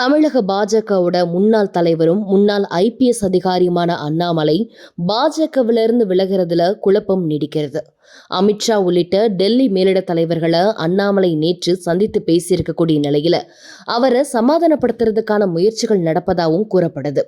தமிழக பாஜகவோட முன்னாள் தலைவரும் முன்னாள் ஐபிஎஸ் அதிகாரியுமான அண்ணாமலை பாஜகவிலிருந்து விலகிறதுல குழப்பம் நீடிக்கிறது. அமித்ஷா உள்ளிட்ட டெல்லி மேலிட தலைவர்களை அண்ணாமலை நேற்று சந்தித்து பேசியிருக்கக்கூடிய நிலையில அவரை சமாதானப்படுத்துறதுக்கான முயற்சிகள் நடப்பதாகவும் கூறப்படுது.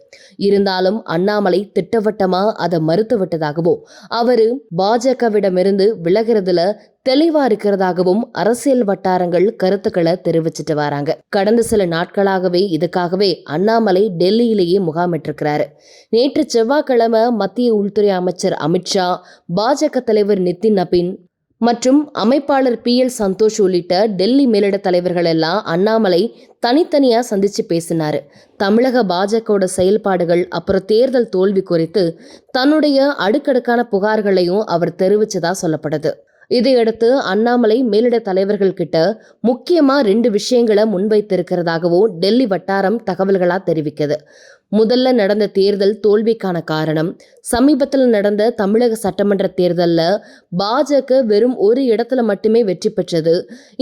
இருந்தாலும் அண்ணாமலை திட்டவட்டமா அதை மறுத்து விட்டதாகவும் அவரு பாஜகவிடமிருந்து விலகிறதுல தெளிவா இருக்கிறதாகவும் அரசியல் வட்டாரங்கள் கருத்துக்களை தெரிவிச்சிட்டு வராங்க. கடந்த சில நாட்களாகவே இதுக்காகவே அண்ணாமலை டெல்லியிலேயே முகாமிட்டிருக்கிறாரு. நேற்று செவ்வாய்க்கிழமை மத்திய உள்துறை அமைச்சர் அமித்ஷா, பாஜக தலைவர் நிதின் நபீன் மற்றும் அமைப்பாளர் PL சந்தோஷ் உள்ளிட்ட டெல்லி மேலிட தலைவர்கள் எல்லாம் அண்ணாமலை தனித்தனியா சந்திச்சு பேசினாரு. தமிழக பாஜகவோட செயல்பாடுகள் அப்புறம் தேர்தல் தோல்வி குறித்து தன்னுடைய அடுக்கடுக்கான புகார்களையும் அவர் தெரிவிச்சதா சொல்லப்படுது. இதையடுத்து அண்ணாமலை மேலிட தலைவர்கள் கிட்ட முக்கியமா 2 விஷயங்களை முன்வைத்திருக்கிறதாகவும் டெல்லி வட்டாரம் தகவல்களா தெரிவிக்குது. முதல்ல நடந்த தேர்தல் தோல்விக்கான காரணம், சமீபத்தில் நடந்த தமிழக சட்டமன்ற தேர்தலில் பாஜக வெறும் ஒரு இடத்துல மட்டுமே வெற்றி பெற்றது.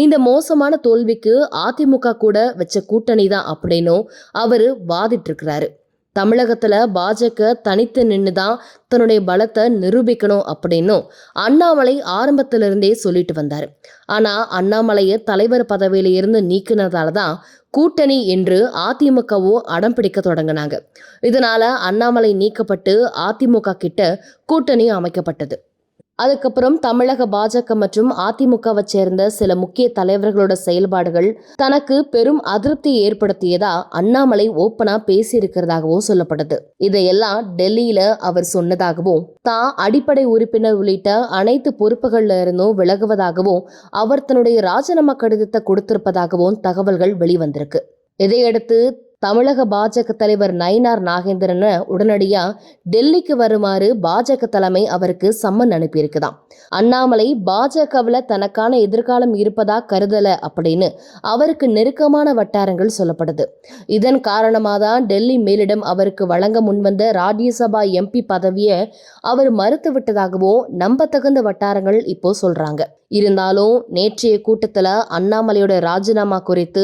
இந்த மோசமான தோல்விக்கு அதிமுக கூட வச்ச கூட்டணி தான் அப்படின்னும் அவரு வாதிட்டு இருக்கிறாரு. தமிழகத்துல பாஜக தனித்து நின்று தான் தன்னுடைய பலத்தை நிரூபிக்கணும் அப்படின்னும் அண்ணாமலை ஆரம்பத்திலிருந்தே சொல்லிட்டு வந்தார். ஆனா அண்ணாமலையை தலைவர் பதவியில இருந்து நீக்கினதால தான் கூட்டணி என்று அதிமுகவோ அடம் பிடிக்க தொடங்கினாங்க. இதனால அண்ணாமலை நீக்கப்பட்டு அதிமுக கிட்ட கூட்டணி அமைக்கப்பட்டது. அதுக்கப்புறம் தமிழக பாஜக மற்றும் அதிமுகவை சேர்ந்த சில முக்கிய தலைவர்களோட செயல்பாடுகள் தனக்கு பெரும் அதிருப்தி ஏற்படுத்தியதா அண்ணாமலை ஓப்பனா பேசியிருக்கிறதாகவும் சொல்லப்படுது. இதையெல்லாம் டெல்லியில அவர் சொன்னதாகவும் தான் அடிப்படை உறுப்பினர் உள்ளிட்ட அனைத்து பொறுப்புகள்ல இருந்தும் விலகுவதாகவும் அவர் தன்னுடைய ராஜினாமா கடிதத்தை கொடுத்திருப்பதாகவும் தகவல்கள் வெளிவந்திருக்கு. இதையடுத்து தமிழக பாஜக தலைவர் நயினார் நாகேந்திரனை உடனடியா டெல்லிக்கு வருமாறு பாஜக தலைமை அவருக்கு சம்மன் அனுப்பியிருக்குதாம். அண்ணாமலை பாஜகவில் தனக்கான எதிர்காலம் இருப்பதா கருதல அப்படின்னு அவருக்கு நெருக்கமான வட்டாரங்கள் சொல்லப்படுது. இதன் காரணமாக தான் டெல்லி மேலிடம் அவருக்கு வழங்க முன்வந்த ராஜ்யசபா MP பதவியை அவர் மறுத்து விட்டதாகவும் நம்பத்தகுந்த வட்டாரங்கள் இப்போ சொல்றாங்க. இருந்தாலும் நேற்றைய கூட்டத்தில் அண்ணாமலையோட ராஜினாமா குறித்து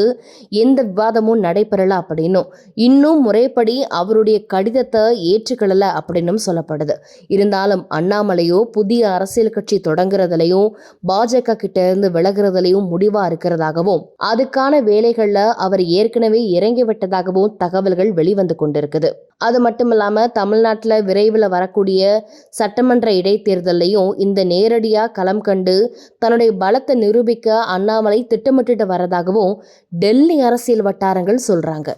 எந்த விவாதமும் நடைபெறல அப்படின்னும் இன்னும் முறைப்படி அவருடைய கடிதத்தை ஏற்றுக்கொள்ளல அப்படின்னும் சொல்லப்படுது. இருந்தாலும் அண்ணாமலையோ புதிய அரசியல் கட்சி தொடங்குறதுலையும் பாஜக கிட்ட இருந்து விலகிறதுலையும் முடிவா இருக்கிறதாகவும் அதுக்கான வேலைகள்ல அவர் ஏற்கனவே இறங்கி விட்டதாகவும் தகவல்கள் வெளிவந்து கொண்டிருக்குது. அது மட்டும் இல்லாம தமிழ்நாட்டில் விரைவில் வரக்கூடிய சட்டமன்ற இடைத்தேர்தலையும் இந்த நேரடியா களம் கண்டு தன்னுடைய பலத்தை நிரூபிக்க அண்ணாமலை திட்டமிட்டு வரதாகவும் டெல்லி அரசியல் வட்டாரங்கள் சொல்றாங்க.